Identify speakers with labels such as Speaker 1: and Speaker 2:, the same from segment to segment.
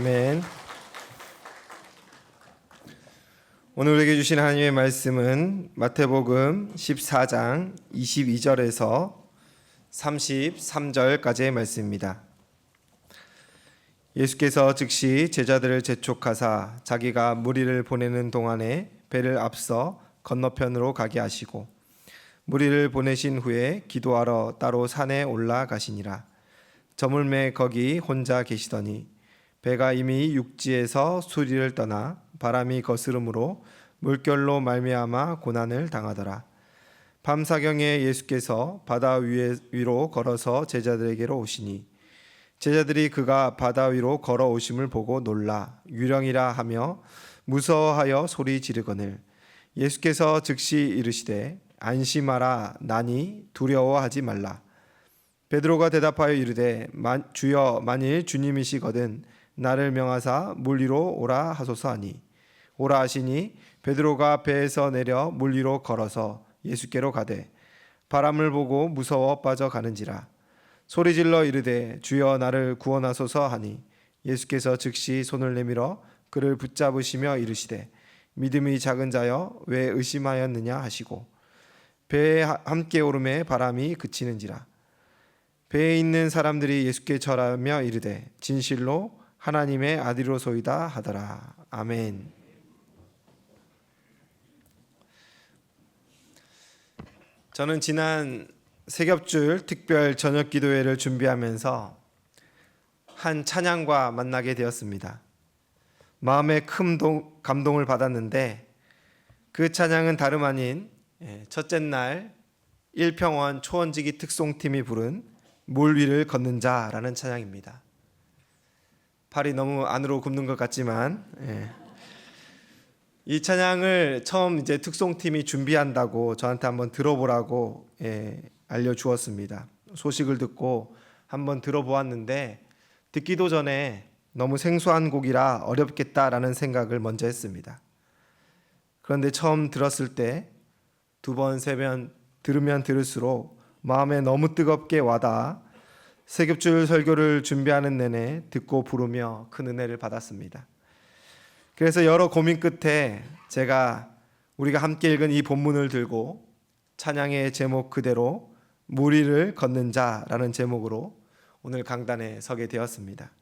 Speaker 1: 아멘. 오늘 우리에게 주신 하나님의 말씀은 마태복음 14장 22절에서 33절까지의 말씀입니다. 예수께서 즉시 제자들을 재촉하사 자기가 무리를 보내는 동안에 배를 앞서 건너편으로 가게 하시고 무리를 보내신 후에 기도하러 따로 산에 올라가시니라. 저물매 거기 혼자 계시더니 배가 이미 육지에서 수리를 떠나 바람이 거스름으로 물결로 말미암아 고난을 당하더라. 밤사경에 예수께서 바다 위로 걸어서 제자들에게로 오시니 제자들이 그가 바다 위로 걸어오심을 보고 놀라 유령이라 하며 무서워하여 소리 지르거늘 예수께서 즉시 이르시되 안심하라 나니 두려워하지 말라. 베드로가 대답하여 이르되 주여 만일 주님이시거든 나를 명하사 물 위로 오라 하소서 하니 오라 하시니 베드로가 배에서 내려 물 위로 걸어서 예수께로 가되 바람을 보고 무서워 빠져가는지라. 소리질러 이르되 주여 나를 구원하소서 하니 예수께서 즉시 손을 내밀어 그를 붙잡으시며 이르시되 믿음이 작은 자여 왜 의심하였느냐 하시고 배에 함께 오름에 바람이 그치는지라. 배에 있는 사람들이 예수께 절하며 이르되 진실로 하나님의 아들이로소이다 하더라. 아멘. 저는 지난 세겹줄 특별 저녁 기도회를 준비하면서 한 찬양과 만나게 되었습니다. 마음에 큰 감동을 받았는데 그 찬양은 다름 아닌 첫째 날 일평원 초원지기 특송팀이 부른 물 위를 걷는 자라는 찬양입니다. 팔이 너무 안으로 굽는 것 같지만 이 찬양을 처음 이제 특송팀이 준비한다고 저한테 한번 들어보라고 알려주었습니다. 소식을 듣고 한번 들어보았는데 듣기도 전에 너무 생소한 곡이라 어렵겠다라는 생각을 먼저 했습니다. 그런데 처음 들었을 때 두 번, 세 번 들으면 들을수록 마음에 너무 뜨겁게 와닿아 세겹줄 설교를 준비하는 내내 듣고 부르며 큰 은혜를 받았습니다. 그래서 여러 고민 끝에 우리가 함께 읽은 이 본문을 들고 찬양의 제목 그대로 물 위를 걷는 자라는 제목으로 오늘 강단에 서게 되었습니다.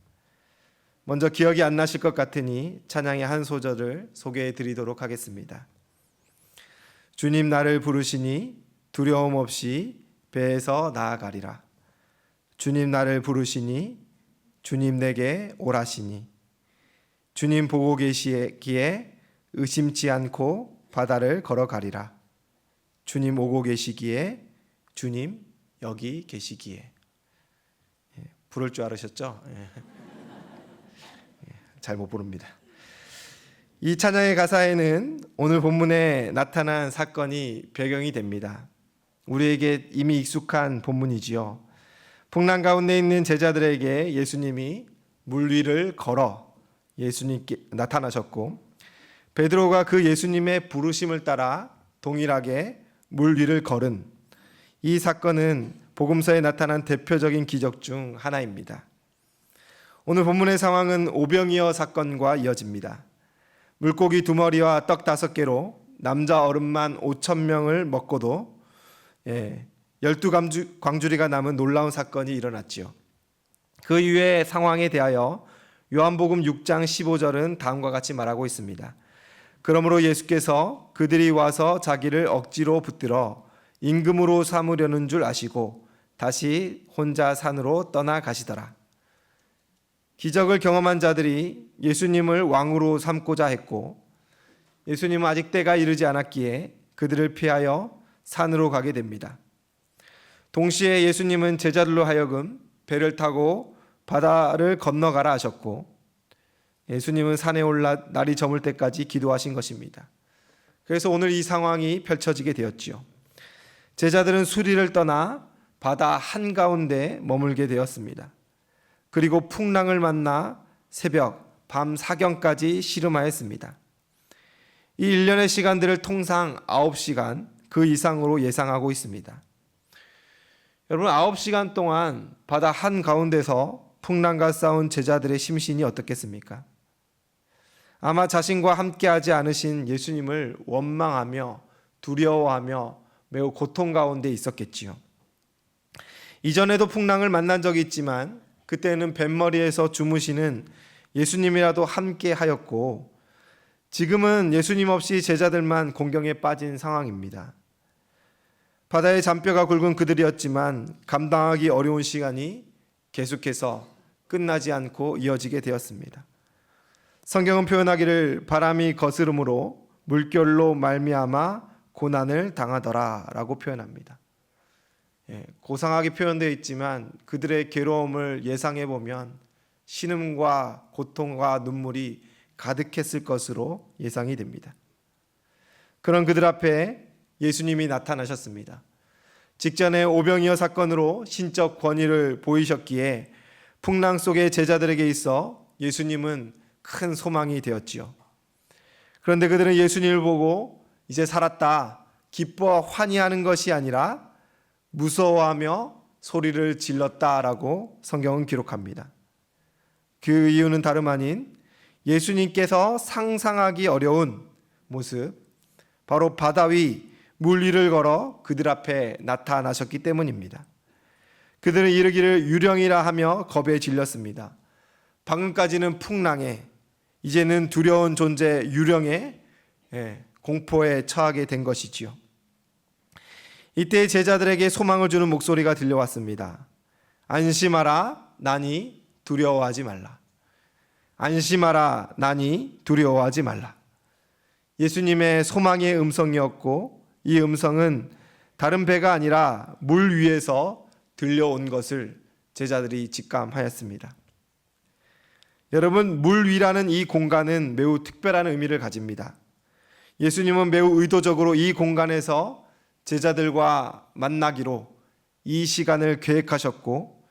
Speaker 1: 먼저 기억이 안 나실 것 같으니 찬양의 한 소절을 소개해 드리도록 하겠습니다. 주님 나를 부르시니 두려움 없이 배에서 나아가리라. 주님 나를 부르시니 주님 내게 오라시니 주님 보고 계시기에 의심치 않고 바다를 걸어가리라. 주님 오고 계시기에 주님 여기 계시기에. 부를 줄 알으셨죠? 잘 못 부릅니다. 이 찬양의 가사에는 오늘 본문에 나타난 사건이 배경이 됩니다. 우리에게 이미 익숙한 본문이지요. 풍랑 가운데 있는 제자들에게 예수님이 물 위를 걸어 예수님께 나타나셨고 베드로가 그 예수님의 부르심을 따라 동일하게 물 위를 걸은 이 사건은 복음서에 나타난 대표적인 기적 중 하나입니다. 오늘 본문의 상황은 오병이어 사건과 이어집니다. 물고기 2마리와 떡 5개로 남자 어른만 5,000명을 먹고도 12광주리가 남은 놀라운 사건이 일어났지요. 그 이후의 상황에 대하여 요한복음 6장 15절은 다음과 같이 말하고 있습니다. 그러므로 예수께서 그들이 와서 자기를 억지로 붙들어 임금으로 삼으려는 줄 아시고 다시 혼자 산으로 떠나가시더라. 기적을 경험한 자들이 예수님을 왕으로 삼고자 했고 예수님은 아직 때가 이르지 않았기에 그들을 피하여 산으로 가게 됩니다. 동시에 예수님은 제자들로 하여금 배를 타고 바다를 건너가라 하셨고 예수님은 산에 올라 날이 저물 때까지 기도하신 것입니다. 그래서 오늘 이 상황이 펼쳐지게 되었지요. 제자들은 수리를 떠나 바다 한가운데 머물게 되었습니다. 그리고 풍랑을 만나 새벽 밤 사경까지 씨름하였습니다. 이 일련의 시간들을 통상 9시간 그 이상으로 예상하고 있습니다. 여러분 9시간 동안 바다 한가운데서 풍랑과 싸운 제자들의 심신이 어떻겠습니까? 아마 자신과 함께하지 않으신 예수님을 원망하며 두려워하며 매우 고통 가운데 있었겠지요. 이전에도 풍랑을 만난 적이 있지만 그때는 뱃머리에서 주무시는 예수님이라도 함께 하였고, 지금은 예수님 없이 제자들만 공경에 빠진 상황입니다. 바다의 잔뼈가 굵은 그들이었지만 감당하기 어려운 시간이 계속해서 끝나지 않고 이어지게 되었습니다. 성경은 표현하기를 바람이 거스름으로 물결로 말미암아 고난을 당하더라라고 표현합니다. 고상하게 표현되어 있지만 그들의 괴로움을 예상해 보면 신음과 고통과 눈물이 가득했을 것으로 예상이 됩니다. 그런 그들 앞에 예수님이 나타나셨습니다. 직전에 오병이어 사건으로 신적 권위를 보이셨기에 풍랑 속의 제자들에게 있어 예수님은 큰 소망이 되었지요. 그런데 그들은 예수님을 보고 이제 살았다, 기뻐 환희하는 것이 아니라 무서워하며 소리를 질렀다라고 성경은 기록합니다. 그 이유는 다름 아닌 예수님께서 상상하기 어려운 모습, 바로 바다 위 물 위를 걸어 그들 앞에 나타나셨기 때문입니다. 그들은 이르기를 유령이라 하며 겁에 질렸습니다. 방금까지는 풍랑에, 이제는 두려운 존재 유령의 공포에 처하게 된 것이지요. 이때 제자들에게 소망을 주는 목소리가 들려왔습니다. 안심하라, 나니 두려워하지 말라. 안심하라, 나니 두려워하지 말라. 예수님의 소망의 음성이었고, 이 음성은 다른 배가 아니라 물 위에서 들려온 것을 제자들이 직감하였습니다. 여러분, 물 위라는 이 공간은 매우 특별한 의미를 가집니다. 예수님은 매우 의도적으로 이 공간에서 제자들과 만나기로 이 시간을 계획하셨고,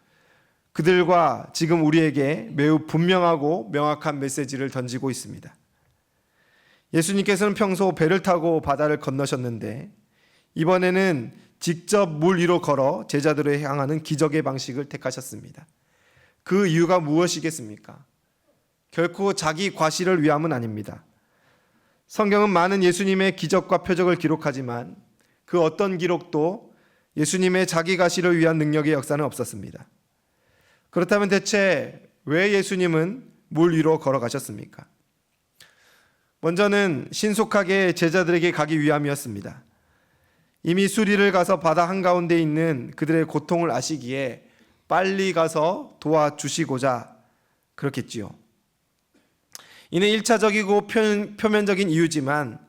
Speaker 1: 그들과 지금 우리에게 매우 분명하고 명확한 메시지를 던지고 있습니다. 예수님께서는 평소 배를 타고 바다를 건너셨는데 이번에는 직접 물 위로 걸어 제자들을 향하는 기적의 방식을 택하셨습니다. 그 이유가 무엇이겠습니까? 결코 자기 과시를 위함은 아닙니다. 성경은 많은 예수님의 기적과 표적을 기록하지만 그 어떤 기록도 예수님의 자기 과시를 위한 능력의 역사는 없었습니다. 그렇다면 대체 왜 예수님은 물 위로 걸어가셨습니까? 먼저는 신속하게 제자들에게 가기 위함이었습니다. 이미 수리를 가서 바다 한가운데 있는 그들의 고통을 아시기에 빨리 가서 도와주시고자 그렇겠지요. 이는 1차적이고 표면적인 이유지만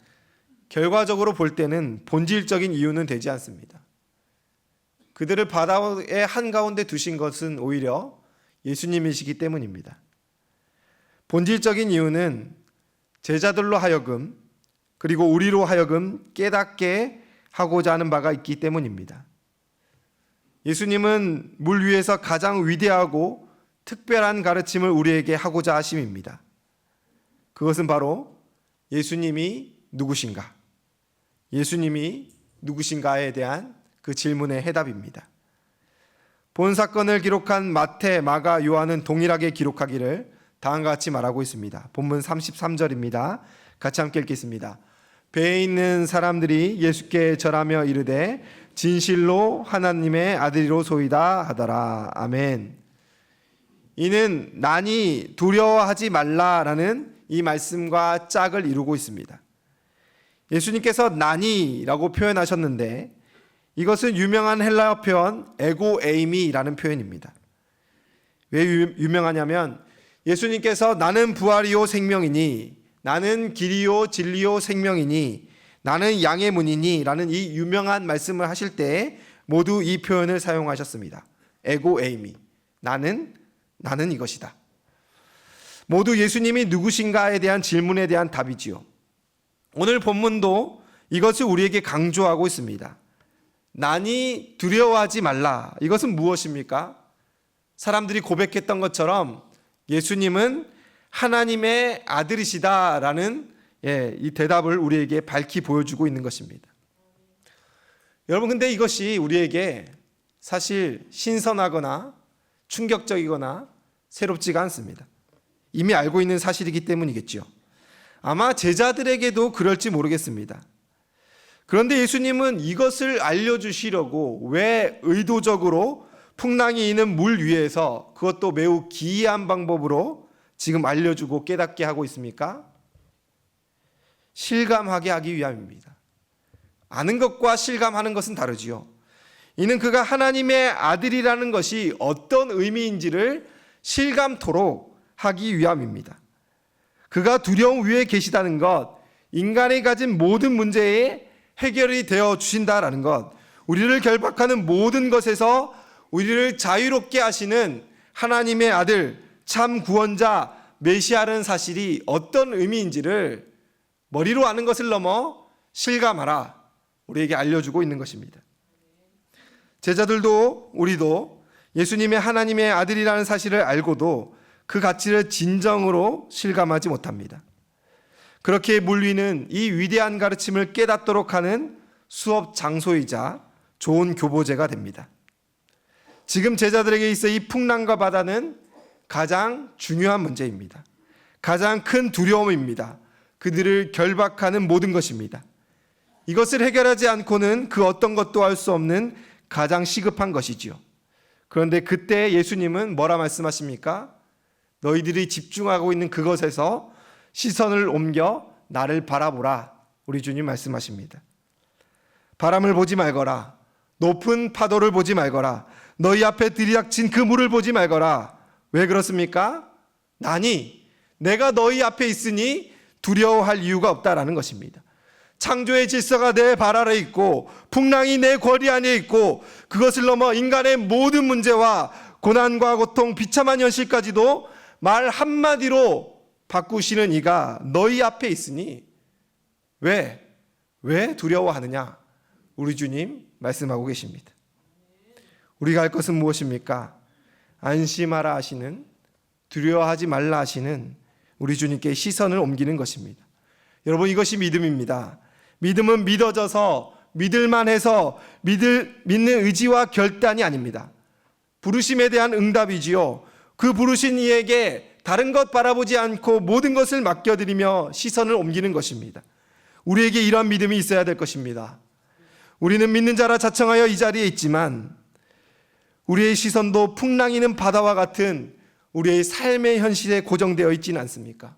Speaker 1: 결과적으로 볼 때는 본질적인 이유는 되지 않습니다. 그들을 바다의 한가운데 두신 것은 오히려 예수님이시기 때문입니다. 본질적인 이유는 제자들로 하여금, 그리고 우리로 하여금 깨닫게 하고자 하는 바가 있기 때문입니다. 예수님은 물 위에서 가장 위대하고 특별한 가르침을 우리에게 하고자 하심입니다. 그것은 바로 예수님이 누구신가? 예수님이 누구신가에 대한 그 질문의 해답입니다. 본 사건을 기록한 마태, 마가, 요한은 동일하게 기록하기를 다음과 같이 말하고 있습니다. 본문 33절입니다. 같이 함께 읽겠습니다. 배에 있는 사람들이 예수께 절하며 이르되 진실로 하나님의 아들이로소이다 하더라. 아멘. 이는 나니 두려워하지 말라라는 이 말씀과 짝을 이루고 있습니다. 예수님께서 나니라고 표현하셨는데 이것은 유명한 헬라어 표현 에고 에이미라는 표현입니다. 왜 유명하냐면 예수님께서 나는 부활이요 생명이니, 나는 길이요 진리요 생명이니, 나는 양의 문이니 라는 이 유명한 말씀을 하실 때 모두 이 표현을 사용하셨습니다. 에고 에이미, 나는 이것이다. 모두 예수님이 누구신가에 대한 질문에 대한 답이지요. 오늘 본문도 이것을 우리에게 강조하고 있습니다. 나니 두려워하지 말라. 이것은 무엇입니까? 사람들이 고백했던 것처럼 예수님은 하나님의 아들이시다라는 이 대답을 우리에게 밝히 보여주고 있는 것입니다. 여러분, 근데 이것이 우리에게 사실 신선하거나 충격적이거나 새롭지가 않습니다. 이미 알고 있는 사실이기 때문이겠죠. 아마 제자들에게도 그럴지 모르겠습니다. 그런데 예수님은 이것을 알려주시려고 왜 의도적으로 풍랑이 있는 물 위에서, 그것도 매우 기이한 방법으로 지금 알려주고 깨닫게 하고 있습니까? 실감하게 하기 위함입니다. 아는 것과 실감하는 것은 다르지요. 이는 그가 하나님의 아들이라는 것이 어떤 의미인지를 실감토록 하기 위함입니다. 그가 두려움 위에 계시다는 것, 인간이 가진 모든 문제에 해결이 되어 주신다라는 것, 우리를 결박하는 모든 것에서 우리를 자유롭게 하시는 하나님의 아들, 참 구원자, 메시아라는 사실이 어떤 의미인지를 머리로 아는 것을 넘어 실감하라, 우리에게 알려주고 있는 것입니다. 제자들도 우리도 예수님의 하나님의 아들이라는 사실을 알고도 그 가치를 진정으로 실감하지 못합니다. 그렇게 물 위는 이 위대한 가르침을 깨닫도록 하는 수업 장소이자 좋은 교보제가 됩니다. 지금 제자들에게 있어 이 풍랑과 바다는 가장 중요한 문제입니다. 가장 큰 두려움입니다. 그들을 결박하는 모든 것입니다. 이것을 해결하지 않고는 그 어떤 것도 할 수 없는 가장 시급한 것이지요. 그런데 그때 예수님은 뭐라 말씀하십니까? 너희들이 집중하고 있는 그것에서 시선을 옮겨 나를 바라보라, 우리 주님 말씀하십니다. 바람을 보지 말거라, 높은 파도를 보지 말거라, 너희 앞에 들이닥친 그 물을 보지 말거라. 왜 그렇습니까? 내가 너희 앞에 있으니 두려워할 이유가 없다라는 것입니다. 창조의 질서가 내 발 아래 있고 풍랑이 내 권리 안에 있고 그것을 넘어 인간의 모든 문제와 고난과 고통, 비참한 현실까지도 말 한마디로 바꾸시는 이가 너희 앞에 있으니 왜 두려워하느냐? 우리 주님 말씀하고 계십니다. 우리가 할 것은 무엇입니까? 안심하라 하시는, 두려워하지 말라 하시는 우리 주님께 시선을 옮기는 것입니다. 여러분, 이것이 믿음입니다. 믿음은 믿어져서, 믿을만해서 믿는 의지와 결단이 아닙니다. 부르심에 대한 응답이지요. 그 부르신 이에게 다른 것 바라보지 않고 모든 것을 맡겨드리며 시선을 옮기는 것입니다. 우리에게 이러한 믿음이 있어야 될 것입니다. 우리는 믿는 자라 자청하여 이 자리에 있지만 우리의 시선도 풍랑이는 바다와 같은 우리의 삶의 현실에 고정되어 있지는 않습니까?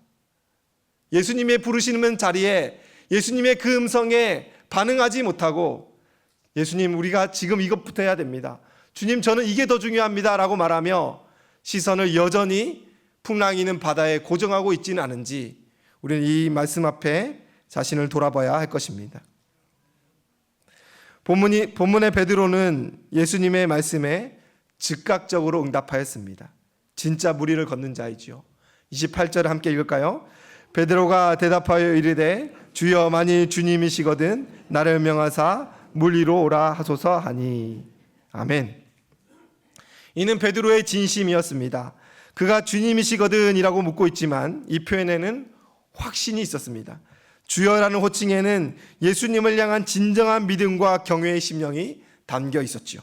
Speaker 1: 예수님의 부르시는 자리에 예수님의 그 음성에 반응하지 못하고, 예수님, 우리가 지금 이것부터 해야 됩니다, 주님, 저는 이게 더 중요합니다 라고 말하며 시선을 여전히 풍랑이는 바다에 고정하고 있지는 않은지 우리는 이 말씀 앞에 자신을 돌아봐야 할 것입니다. 본문의 베드로는 예수님의 말씀에 즉각적으로 응답하였습니다. 진짜 무리를 걷는 자이지요. 28절을 함께 읽을까요? 베드로가 대답하여 이르되 주여, 만일 주님이시거든 나를 명하사 물 위로 오라 하소서 하니. 아멘. 이는 베드로의 진심이었습니다. 그가 주님이시거든 이라고 묻고 있지만 이 표현에는 확신이 있었습니다. 주여라는 호칭에는 예수님을 향한 진정한 믿음과 경외의 심령이 담겨 있었지요.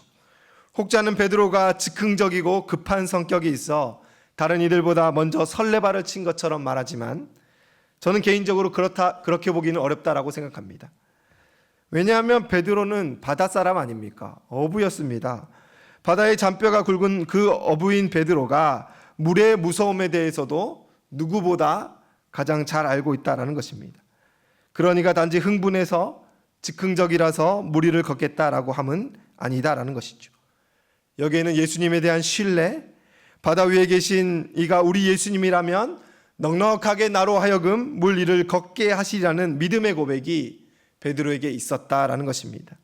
Speaker 1: 혹자는 베드로가 즉흥적이고 급한 성격이 있어 다른 이들보다 먼저 설레발을 친 것처럼 말하지만 저는 개인적으로 그렇게 보기는 어렵다라고 생각합니다. 왜냐하면 베드로는 바다 사람 아닙니까? 어부였습니다. 바다의 잔뼈가 굵은 그 어부인 베드로가 물의 무서움에 대해서도 누구보다 가장 잘 알고 있다는 것입니다. 그러니까 단지 흥분해서 즉흥적이라서 무리를 걷겠다라고 함은 아니다라는 것이죠. 여기에는 예수님에 대한 신뢰, 바다 위에 계신 이가 우리 예수님이라면 넉넉하게 나로 하여금 물 위를 걷게 하시리라는 믿음의 고백이 베드로에게 있었다라는 것입니다.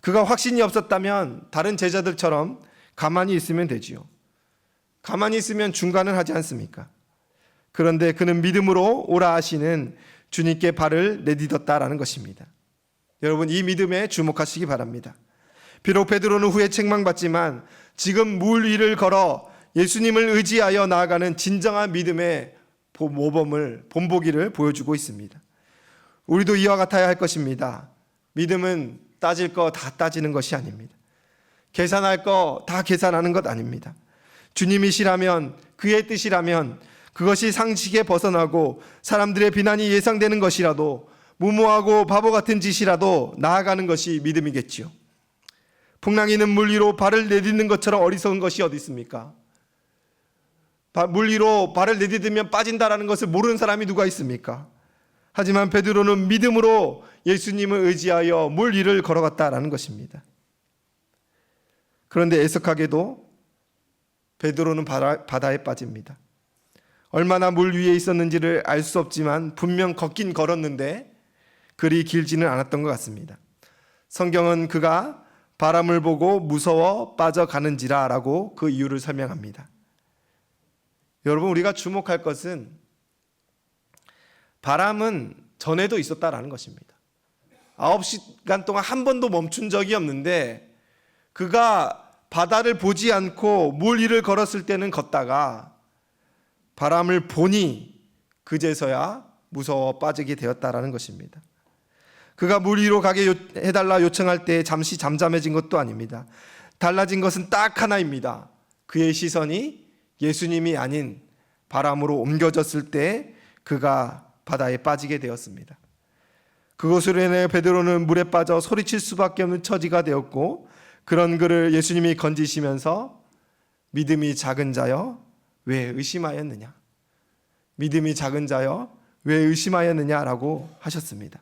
Speaker 1: 그가 확신이 없었다면 다른 제자들처럼 가만히 있으면 되지요. 가만히 있으면 중간을 하지 않습니까? 그런데 그는 믿음으로 오라 하시는 주님께 발을 내딛었다라는 것입니다. 여러분, 이 믿음에 주목하시기 바랍니다. 비록 베드로는 후에 책망받지만 지금 물 위를 걸어 예수님을 의지하여 나아가는 진정한 믿음의 모범을, 본보기를 보여주고 있습니다. 우리도 이와 같아야 할 것입니다. 믿음은 따질 거 다 따지는 것이 아닙니다. 계산할 거 다 계산하는 것 아닙니다. 주님이시라면, 그의 뜻이라면, 그것이 상식에 벗어나고 사람들의 비난이 예상되는 것이라도, 무모하고 바보 같은 짓이라도 나아가는 것이 믿음이겠지요. 풍랑이는 물 위로 발을 내딛는 것처럼 어리석은 것이 어디 있습니까? 물 위로 발을 내딛으면 빠진다라는 것을 모르는 사람이 누가 있습니까? 하지만 베드로는 믿음으로 예수님을 의지하여 물 위를 걸어갔다라는 것입니다. 그런데 애석하게도 베드로는 바다에 빠집니다. 얼마나 물 위에 있었는지를 알 수 없지만 분명 걷긴 걸었는데 그리 길지는 않았던 것 같습니다. 성경은 그가 바람을 보고 무서워 빠져가는지라 라고 그 이유를 설명합니다. 여러분, 우리가 주목할 것은 바람은 전에도 있었다라는 것입니다. 9시간 동안 한 번도 멈춘 적이 없는데 그가 바다를 보지 않고 물 위를 걸었을 때는 걷다가 바람을 보니 그제서야 무서워 빠지게 되었다라는 것입니다. 그가 물 위로 가게 해달라 요청할 때 잠시 잠잠해진 것도 아닙니다. 달라진 것은 딱 하나입니다. 그의 시선이 예수님이 아닌 바람으로 옮겨졌을 때 그가 바다에 빠지게 되었습니다. 그것으로 인해 베드로는 물에 빠져 소리칠 수밖에 없는 처지가 되었고, 그런 그를 예수님이 건지시면서 믿음이 작은 자여 왜 의심하였느냐, 믿음이 작은 자여 왜 의심하였느냐라고 하셨습니다.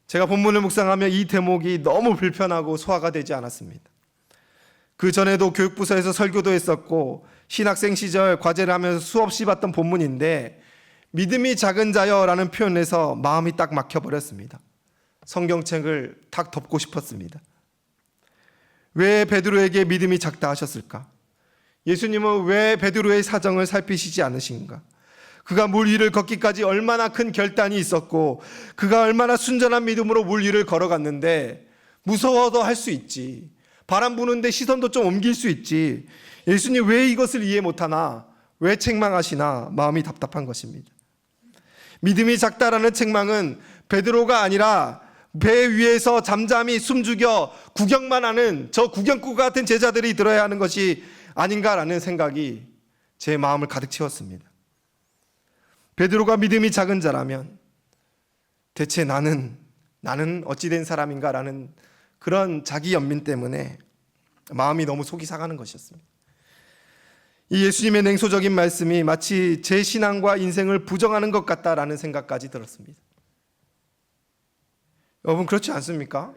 Speaker 1: 제가 본문을 묵상하며 이 대목이 너무 불편하고 소화가 되지 않았습니다. 그 전에도 교육부서에서 설교도 했었고 신학생 시절 과제를 하면서 수없이 봤던 본문인데 믿음이 작은 자여라는 표현에서 마음이 딱 막혀버렸습니다. 성경책을 탁 덮고 싶었습니다. 왜 베드로에게 믿음이 작다 하셨을까? 예수님은 왜 베드로의 사정을 살피시지 않으신가? 그가 물 위를 걷기까지 얼마나 큰 결단이 있었고 그가 얼마나 순전한 믿음으로 물 위를 걸어갔는데 무서워도 할 수 있지, 바람 부는데 시선도 좀 옮길 수 있지, 예수님 왜 이것을 이해 못하나, 왜 책망하시나 마음이 답답한 것입니다. 믿음이 작다라는 책망은 베드로가 아니라 배 위에서 잠잠히 숨죽여 구경만 하는 저 구경꾼 같은 제자들이 들어야 하는 것이 아닌가라는 생각이 제 마음을 가득 채웠습니다. 베드로가 믿음이 작은 자라면 대체 나는 어찌된 사람인가라는 그런 자기 연민 때문에 마음이 너무 속이 상하는 것이었습니다. 이 예수님의 냉소적인 말씀이 마치 제 신앙과 인생을 부정하는 것 같다라는 생각까지 들었습니다. 여러분, 그렇지 않습니까?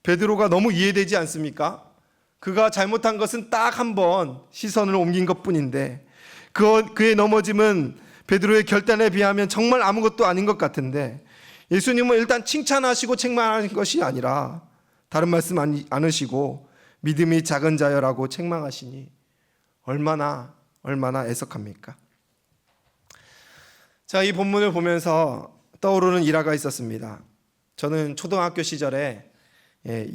Speaker 1: 베드로가 너무 이해되지 않습니까? 그가 잘못한 것은 딱 한 번 시선을 옮긴 것뿐인데 그의 넘어짐은 베드로의 결단에 비하면 정말 아무것도 아닌 것 같은데 예수님은 일단 칭찬하시고 책망하는 것이 아니라 다른 말씀 않으시고 믿음이 작은 자여라고 책망하시니 얼마나 애석합니까? 자, 이 본문을 보면서 떠오르는 일화가 있었습니다. 저는 초등학교 시절에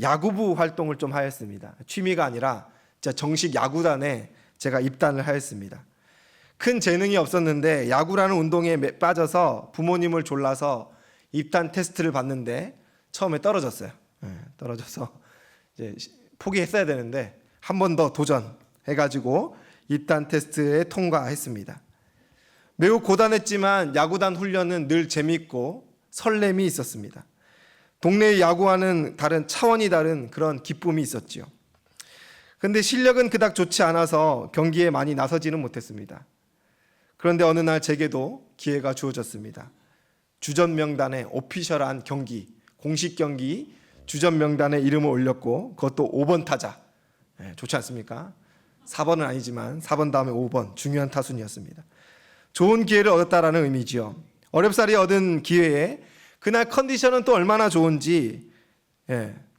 Speaker 1: 야구부 활동을 좀 하였습니다. 취미가 아니라 정식 야구단에 제가 입단을 하였습니다. 큰 재능이 없었는데 야구라는 운동에 빠져서 부모님을 졸라서 입단 테스트를 봤는데 처음에 떨어졌어요. 떨어져서 이제 포기했어야 되는데 한 번 더 도전해가지고 입단 테스트에 통과했습니다. 매우 고단했지만 야구단 훈련은 늘 재미있고 설렘이 있었습니다. 동네의 야구와는 차원이 다른 그런 기쁨이 있었죠. 그런데 실력은 그닥 좋지 않아서 경기에 많이 나서지는 못했습니다. 그런데 어느 날 제게도 기회가 주어졌습니다. 주전 명단에 오피셜한 경기, 공식 경기 주전 명단에 이름을 올렸고 그것도 5번 타자. 좋지 않습니까? 4번은 아니지만 4번 다음에 5번 중요한 타순이었습니다. 좋은 기회를 얻었다라는 의미지요. 어렵사리 얻은 기회에 그날 컨디션은 또 얼마나 좋은지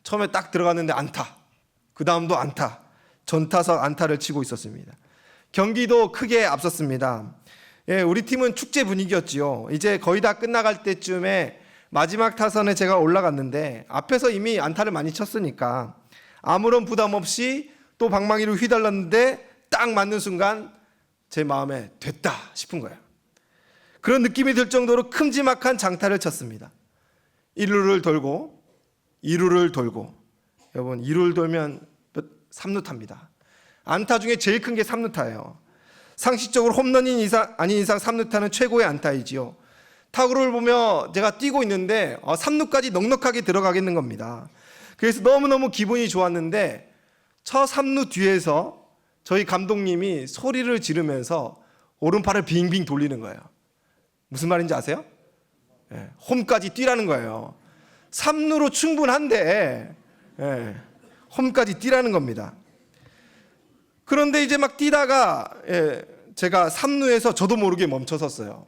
Speaker 1: 처음에 딱 들어갔는데 안타, 그 다음도 안타, 전타석 안타를 치고 있었습니다. 경기도 크게 앞섰습니다. 우리 팀은 축제 분위기였지요. 이제 거의 다 끝나갈 때쯤에 마지막 타선에 제가 올라갔는데 앞에서 이미 안타를 많이 쳤으니까 아무런 부담 없이 또 방망이로 휘둘렀는데 딱 맞는 순간 제 마음에 됐다 싶은 거예요. 그런 느낌이 들 정도로 큼지막한 장타를 쳤습니다. 1루를 돌고 2루를 돌고, 여러분 2루를 돌면 3루타입니다. 안타 중에 제일 큰 게 3루타예요. 상식적으로 홈런인 이상 아닌 이상 3루타는 최고의 안타이지요. 타구를 보며 제가 뛰고 있는데 3루까지 넉넉하게 들어가겠는 겁니다. 그래서 너무너무 기분이 좋았는데 첫 3루 뒤에서 저희 감독님이 소리를 지르면서 오른팔을 빙빙 돌리는 거예요. 무슨 말인지 아세요? 홈까지 뛰라는 거예요. 3루로 충분한데 홈까지 뛰라는 겁니다. 그런데 이제 막 뛰다가 제가 3루에서 저도 모르게 멈춰섰어요.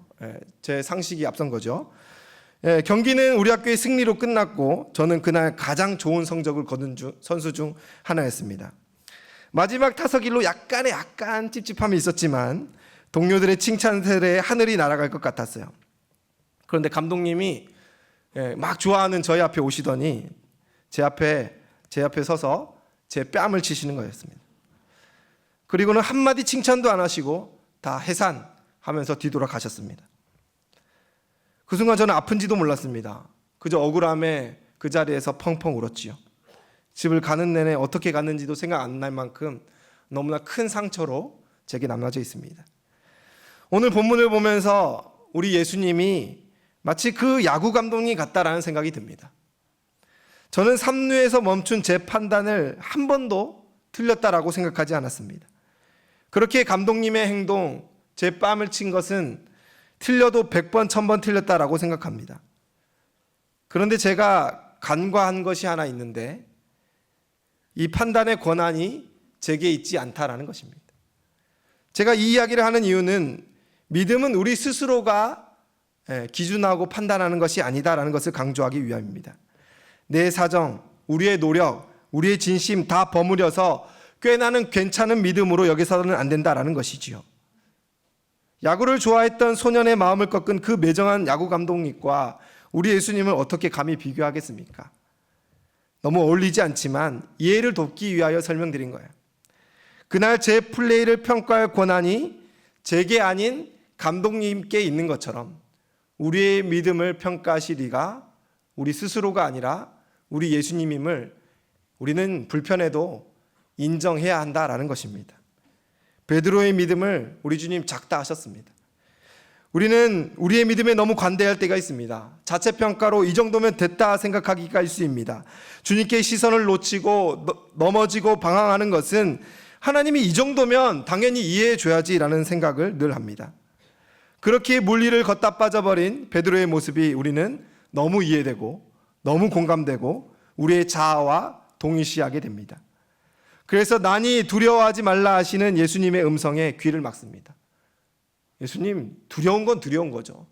Speaker 1: 제 상식이 앞선 거죠. 경기는 우리 학교의 승리로 끝났고 저는 그날 가장 좋은 성적을 거둔 선수 중 하나였습니다. 마지막 타석일로 약간 찝찝함이 있었지만 동료들의 칭찬들에 하늘이 날아갈 것 같았어요. 그런데 감독님이 막 좋아하는 저희 앞에 오시더니 제 앞에 서서 제 뺨을 치시는 거였습니다. 그리고는 한마디 칭찬도 안 하시고 다 해산 하면서 뒤돌아가셨습니다. 그 순간 저는 아픈지도 몰랐습니다. 그저 억울함에 그 자리에서 펑펑 울었지요. 집을 가는 내내 어떻게 갔는지도 생각 안 날 만큼 너무나 큰 상처로 제게 남겨져 있습니다. 오늘 본문을 보면서 우리 예수님이 마치 그 야구 감독님 같다라는 생각이 듭니다. 저는 3루에서 멈춘 제 판단을 한 번도 틀렸다라고 생각하지 않았습니다. 그렇게 감독님의 행동, 제 뺨을 친 것은 틀려도 100번, 1000번 틀렸다라고 생각합니다. 그런데 제가 간과한 것이 하나 있는데 이 판단의 권한이 제게 있지 않다라는 것입니다. 제가 이 이야기를 하는 이유는 믿음은 우리 스스로가 기준하고 판단하는 것이 아니다라는 것을 강조하기 위함입니다. 내 사정, 우리의 노력, 우리의 진심 다 버무려서 꽤 나는 괜찮은 믿음으로 여기서는 안 된다라는 것이지요. 야구를 좋아했던 소년의 마음을 꺾은 그 매정한 야구 감독님과 우리 예수님을 어떻게 감히 비교하겠습니까? 너무 어울리지 않지만 이해를 돕기 위하여 설명드린 거예요. 그날 제 플레이를 평가할 권한이 제게 아닌 감독님께 있는 것처럼 우리의 믿음을 평가하실 이가 우리 스스로가 아니라 우리 예수님임을 우리는 불편해도 인정해야 한다라는 것입니다. 베드로의 믿음을 우리 주님 작다 하셨습니다. 우리는 우리의 믿음에 너무 관대할 때가 있습니다. 자체평가로 이 정도면 됐다 생각하기가 일쑤입니다. 주님께 시선을 놓치고 넘어지고 방황하는 것은 하나님이 이 정도면 당연히 이해해 줘야지라는 생각을 늘 합니다. 그렇게 물리를 걷다 빠져버린 베드로의 모습이 우리는 너무 이해되고 너무 공감되고 우리의 자아와 동일시하게 됩니다. 그래서 난이 두려워하지 말라 하시는 예수님의 음성에 귀를 막습니다. 예수님, 두려운 건 두려운 거죠.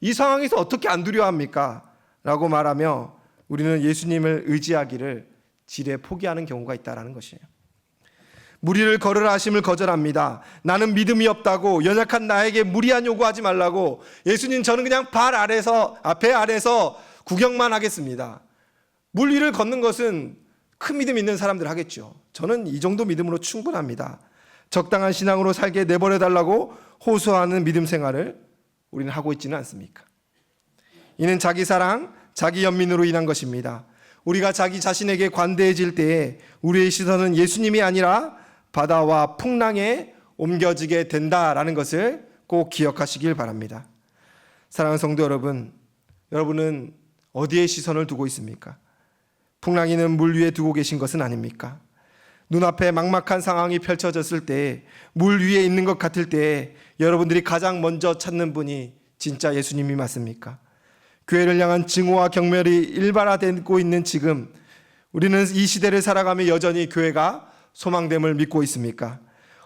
Speaker 1: 이 상황에서 어떻게 안 두려워합니까? 라고 말하며 우리는 예수님을 의지하기를 지레 포기하는 경우가 있다는 것이에요. 무리를 걸으라 하심을 거절합니다. 나는 믿음이 없다고 연약한 나에게 무리한 요구하지 말라고 예수님 저는 그냥 배 아래서 구경만 하겠습니다. 물 위를 걷는 것은 큰 믿음 있는 사람들 하겠죠. 저는 이 정도 믿음으로 충분합니다. 적당한 신앙으로 살게 내버려달라고 호소하는 믿음 생활을 우리는 하고 있지는 않습니까? 이는 자기 사랑, 자기 연민으로 인한 것입니다. 우리가 자기 자신에게 관대해질 때에 우리의 시선은 예수님이 아니라 바다와 풍랑에 옮겨지게 된다라는 것을 꼭 기억하시길 바랍니다. 사랑하는 성도 여러분, 여러분은 어디에 시선을 두고 있습니까? 풍랑이는 물 위에 두고 계신 것은 아닙니까? 눈앞에 막막한 상황이 펼쳐졌을 때, 물 위에 있는 것 같을 때 여러분들이 가장 먼저 찾는 분이 진짜 예수님이 맞습니까? 교회를 향한 증오와 경멸이 일반화되고 있는 지금 우리는 이 시대를 살아가며 여전히 교회가 소망됨을 믿고 있습니까?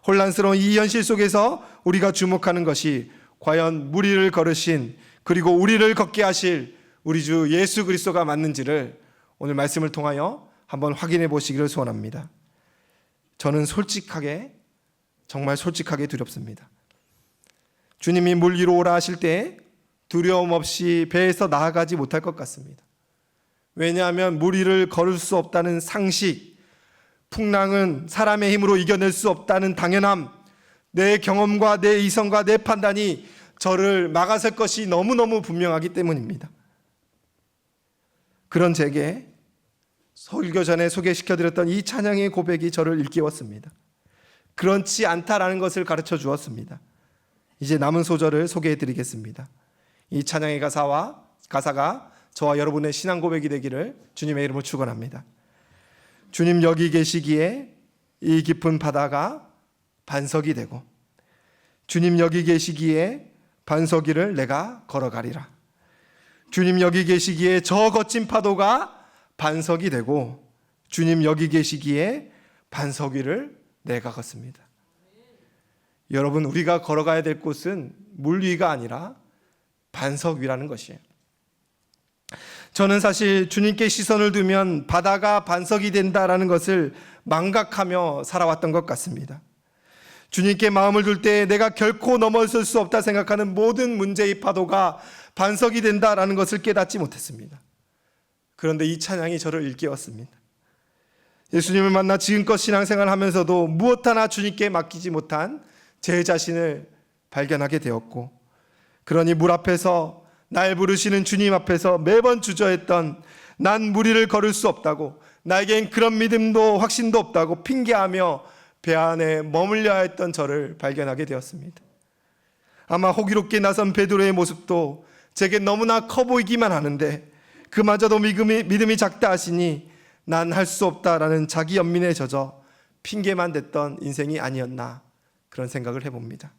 Speaker 1: 혼란스러운 이 현실 속에서 우리가 주목하는 것이 과연 무리를 걸으신 그리고 우리를 걷게 하실 우리 주 예수 그리스도가 맞는지를 오늘 말씀을 통하여 한번 확인해 보시기를 소원합니다. 저는 정말 솔직하게 두렵습니다. 주님이 물 위로 오라 하실 때 두려움 없이 배에서 나아가지 못할 것 같습니다. 왜냐하면 물 위를 걸을 수 없다는 상식, 풍랑은 사람의 힘으로 이겨낼 수 없다는 당연함, 내 경험과 내 이성과 내 판단이 저를 막아설 것이 너무너무 분명하기 때문입니다. 그런 제게 설교 전에 소개시켜드렸던 이 찬양의 고백이 저를 일깨웠습니다. 그렇지 않다라는 것을 가르쳐 주었습니다. 이제 남은 소절을 소개해 드리겠습니다. 이 찬양의 가사가 저와 여러분의 신앙 고백이 되기를 주님의 이름으로 축원합니다. 주님 여기 계시기에 이 깊은 바다가 반석이 되고, 주님 여기 계시기에 반석 위를 내가 걸어가리라. 주님 여기 계시기에 저 거친 파도가 반석이 되고, 주님 여기 계시기에 반석 위를 내가 걷습니다. 여러분, 우리가 걸어가야 될 곳은 물 위가 아니라 반석 위라는 것이에요. 저는 사실 주님께 시선을 두면 바다가 반석이 된다라는 것을 망각하며 살아왔던 것 같습니다. 주님께 마음을 둘 때 내가 결코 넘어설 수 없다 생각하는 모든 문제의 파도가 반석이 된다라는 것을 깨닫지 못했습니다. 그런데 이 찬양이 저를 일깨웠습니다. 예수님을 만나 지금껏 신앙생활을 하면서도 무엇 하나 주님께 맡기지 못한 제 자신을 발견하게 되었고, 그러니 물 앞에서 날 부르시는 주님 앞에서 매번 주저했던 난 물 위를 걸을 수 없다고, 나에겐 그런 믿음도 확신도 없다고 핑계하며 배 안에 머물려야 했던 저를 발견하게 되었습니다. 아마 호기롭게 나선 베드로의 모습도 제게 너무나 커 보이기만 하는데 그마저도 믿음이 작다 하시니 난 할 수 없다라는 자기 연민에 젖어 핑계만 댔던 인생이 아니었나, 그런 생각을 해봅니다.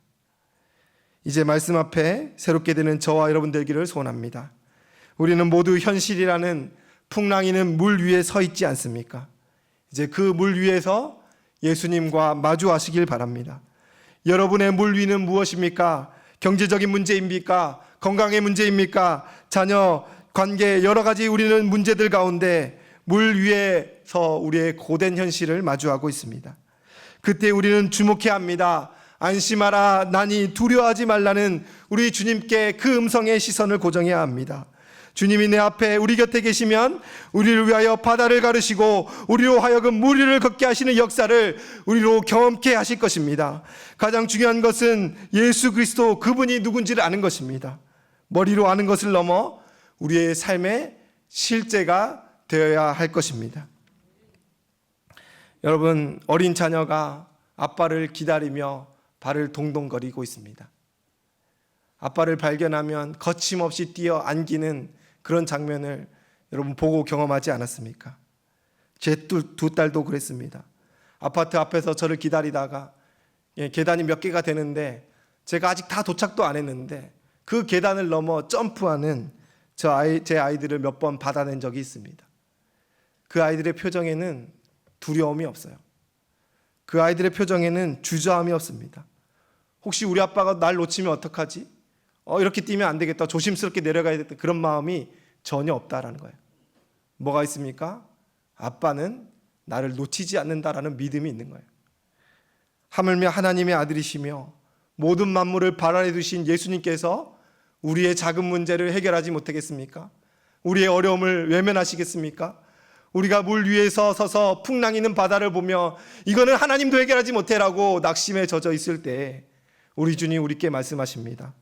Speaker 1: 이제 말씀 앞에 새롭게 되는 저와 여러분 되기를 소원합니다. 우리는 모두 현실이라는 풍랑이는 물 위에 서 있지 않습니까? 이제 그 물 위에서 예수님과 마주하시길 바랍니다. 여러분의 물 위는 무엇입니까? 경제적인 문제입니까? 건강의 문제입니까? 자녀, 관계, 여러 가지 우리는 문제들 가운데 물 위에서 우리의 고된 현실을 마주하고 있습니다. 그때 우리는 주목해야 합니다. 안심하라, 나니 두려워하지 말라는 우리 주님께 그 음성의 시선을 고정해야 합니다. 주님이 내 앞에 우리 곁에 계시면 우리를 위하여 바다를 가르시고 우리로 하여금 물 위를 걷게 하시는 역사를 우리로 경험케 하실 것입니다. 가장 중요한 것은 예수 그리스도 그분이 누군지를 아는 것입니다. 머리로 아는 것을 넘어 우리의 삶의 실제가 되어야 할 것입니다. 여러분, 어린 자녀가 아빠를 기다리며 발을 동동거리고 있습니다. 아빠를 발견하면 거침없이 뛰어 안기는 그런 장면을 여러분 보고 경험하지 않았습니까? 제 두 딸도 그랬습니다. 아파트 앞에서 저를 기다리다가 계단이 몇 개가 되는데 제가 아직 다 도착도 안 했는데 그 계단을 넘어 점프하는 제 아이들을 몇 번 받아낸 적이 있습니다. 그 아이들의 표정에는 두려움이 없어요. 그 아이들의 표정에는 주저함이 없습니다. 혹시 우리 아빠가 날 놓치면 어떡하지? 이렇게 뛰면 안 되겠다, 조심스럽게 내려가야 되겠다, 그런 마음이 전혀 없다라는 거예요. 뭐가 있습니까? 아빠는 나를 놓치지 않는다라는 믿음이 있는 거예요. 하물며 하나님의 아들이시며 모든 만물을 발 아래 두신 예수님께서 우리의 작은 문제를 해결하지 못하겠습니까? 우리의 어려움을 외면하시겠습니까? 우리가 물 위에서 서서 풍랑이는 바다를 보며 이거는 하나님도 해결하지 못해라고 낙심에 젖어 있을 때 우리 주님 우리께 말씀하십니다.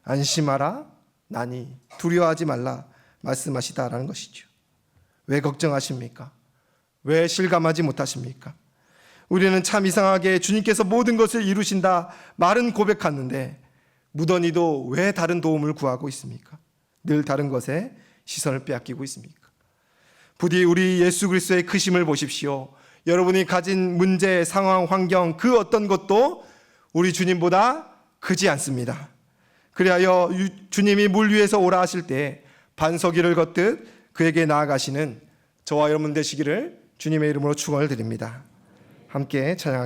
Speaker 1: 안심하라, 나니 두려워하지 말라 말씀하시다라는 것이죠. 왜 걱정하십니까? 왜 실감하지 못하십니까? 우리는 참 이상하게 주님께서 모든 것을 이루신다 말은 고백하는데 무던히도 왜 다른 도움을 구하고 있습니까? 늘 다른 것에 시선을 빼앗기고 있습니까? 부디 우리 예수 그리스도의 크심을 보십시오. 여러분이 가진 문제, 상황, 환경 그 어떤 것도 우리 주님보다 크지 않습니다. 그리하여 주님이 물 위에서 오라 하실 때 반석 위를 걷듯 그에게 나아가시는 저와 여러분 되시기를 주님의 이름으로 축원을 드립니다. 함께 찬양